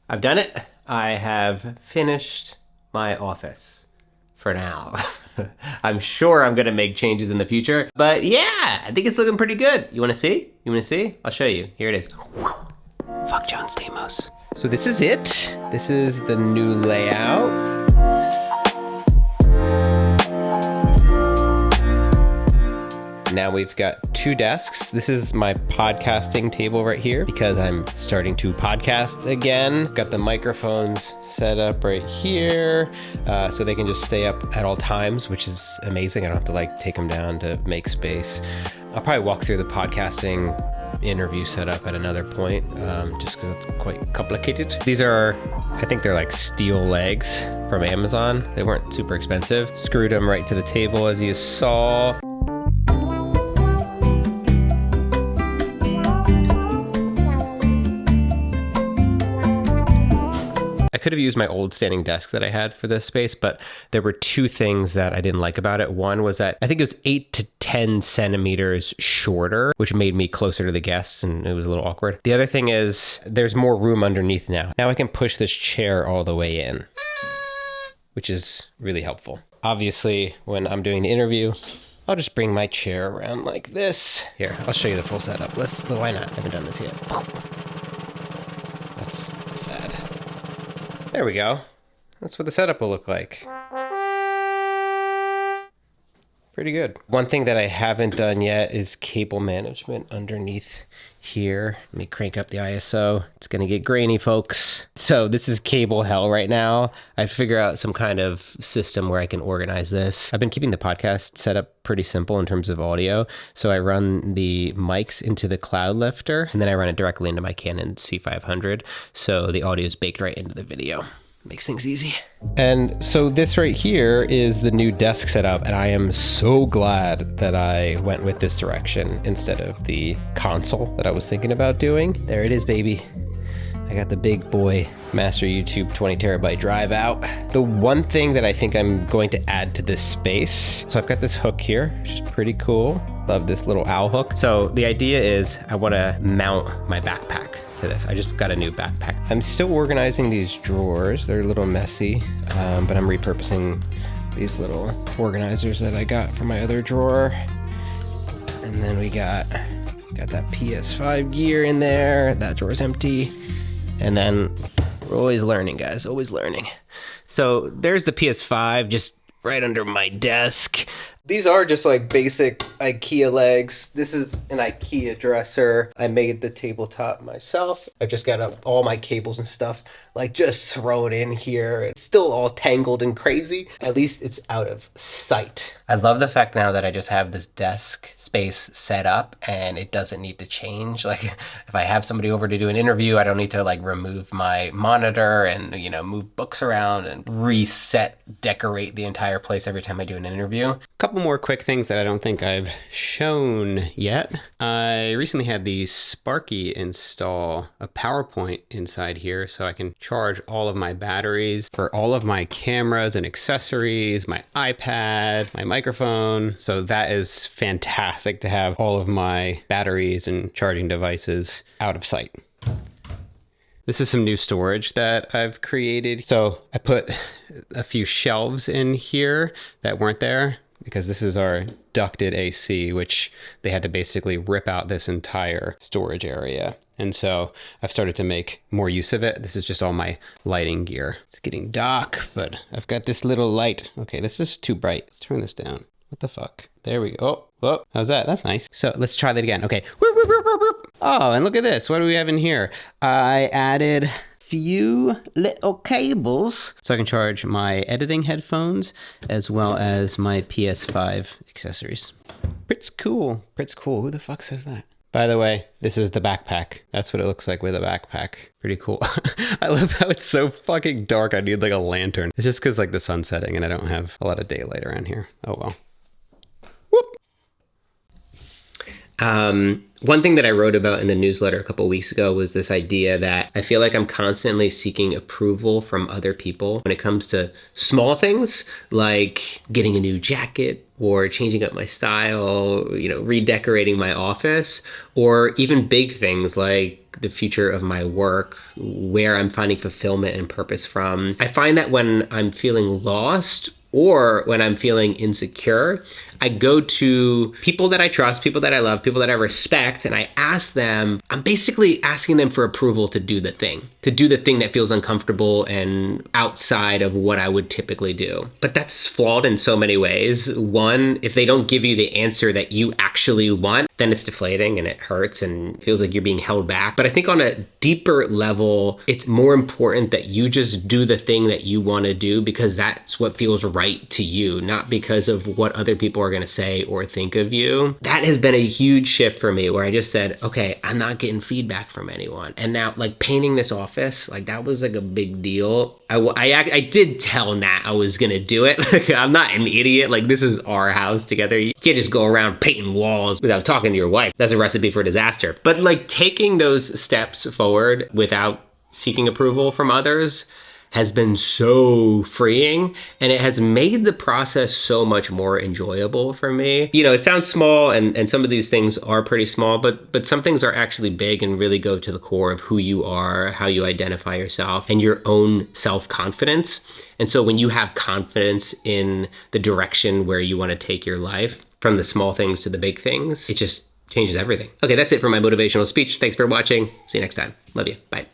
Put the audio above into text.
I've done it. I have finished my office for now. I'm sure I'm gonna make changes in the future, but yeah, I think it's looking pretty good. You wanna see? You wanna see? I'll show you. Here it is. Fuck John Stamos. So this is it. This is the new layout. Now we've got two desks. This is my podcasting table right here because I'm starting to podcast again. Got the microphones set up right here so they can just stay up at all times, which is amazing. I don't have to take them down to make space. I'll probably walk through the podcasting interview setup at another point just because it's quite complicated. These are, I think they're like steel legs from Amazon. They weren't super expensive. Screwed them right to the table as you saw. I could have used my old standing desk that I had for this space, but there were two things that I didn't like about it. One was that I think it was 8 to 10 centimeters shorter, which made me closer to the guests, and it was a little awkward. The other thing is there's more room underneath now. Now I can push this chair all the way in, which is really helpful. Obviously, when I'm doing the interview, I'll just bring my chair around like this. Here, I'll show you the full setup. Why not? I haven't done this yet. That's sad. There we go. That's what the setup will look like. Pretty good. One thing that I haven't done yet is cable management underneath here. Let me crank up the ISO. It's gonna get grainy, folks. So this is cable hell right now. I have to figure out some kind of system where I can organize this. I've been keeping the podcast set up pretty simple in terms of audio. So I run the mics into the Cloud Lifter, and then I run it directly into my Canon C500. So the audio is baked right into the video. Makes things easy. And so this right here is the new desk setup, and I am so glad that I went with this direction instead of the console that I was thinking about doing. There it is, baby. I got the big boy Master YouTube 20 terabyte drive out. The one thing that I think I'm going to add to this space, so I've got this hook here, which is pretty cool. Love this little owl hook. So the idea is I want to mount my backpack to this. I just got a new backpack. I'm still organizing these drawers. They're a little messy, but I'm repurposing these little organizers that I got from my other drawer. And then we got that PS5 gear in there. That drawer's empty. And then we're always learning, guys, always learning. So there's the PS5 just right under my desk. These are just like basic IKEA legs. This is an IKEA dresser. I made the tabletop myself. I just got all my cables and stuff just thrown in here. It's still all tangled and crazy. At least it's out of sight. I love the fact now that I just have this desk space set up and it doesn't need to change. If I have somebody over to do an interview, I don't need to remove my monitor and, move books around and decorate the entire place every time I do an interview. A couple more quick things that I don't think I've shown yet. I recently had the Sparky install a PowerPoint inside here so I can charge all of my batteries for all of my cameras and accessories, my iPad, my microphone. So that is fantastic to have all of my batteries and charging devices out of sight. This is some new storage that I've created. So I put a few shelves in here that weren't there because this is our ducted AC, which they had to basically rip out this entire storage area. And so I've started to make more use of it. This is just all my lighting gear. It's getting dark, but I've got this little light. Okay, this is too bright. Let's turn this down. What the fuck? There we go. Oh, how's that? That's nice. So let's try that again. Okay. Oh, and look at this. What do we have in here? I added few little cables so I can charge my editing headphones as well as my PS5 accessories. Pretty cool. Who the fuck says that? By the way, this is the backpack. That's what it looks like with a backpack. Pretty cool. I love how it's so fucking dark. I need a lantern. It's just because the sun's setting and I don't have a lot of daylight around here. Oh well. One thing that I wrote about in the newsletter a couple weeks ago was this idea that I feel like I'm constantly seeking approval from other people when it comes to small things like getting a new jacket, or changing up my style, redecorating my office, or even big things like the future of my work, where I'm finding fulfillment and purpose from. I find that when I'm feeling lost or when I'm feeling insecure, I go to people that I trust, people that I love, people that I respect, and I ask them, I'm basically asking them for approval to do the thing that feels uncomfortable and outside of what I would typically do. But that's flawed in so many ways. One, if they don't give you the answer that you actually want, then it's deflating and it hurts and feels like you're being held back. But I think on a deeper level, it's more important that you just do the thing that you want to do because that's what feels right to you, not because of what other people are going to say or think of you. That has been a huge shift for me where I just said, okay, I'm not getting feedback from anyone. And now like painting this office, like that was like a big deal. I did tell Nat I was going to do it. Like, I'm not an idiot. Like this is our house together. You can't just go around painting walls without talking to your wife. That's a recipe for disaster. But like taking those steps forward without seeking approval from others has been so freeing, and it has made the process so much more enjoyable for me. It sounds small, and some of these things are pretty small, but some things are actually big and really go to the core of who you are, how you identify yourself, and your own self-confidence. And so when you have confidence in the direction where you want to take your life, from the small things to the big things, it just changes everything. Okay, that's it for my motivational speech. Thanks for watching. See you next time. Love you. Bye.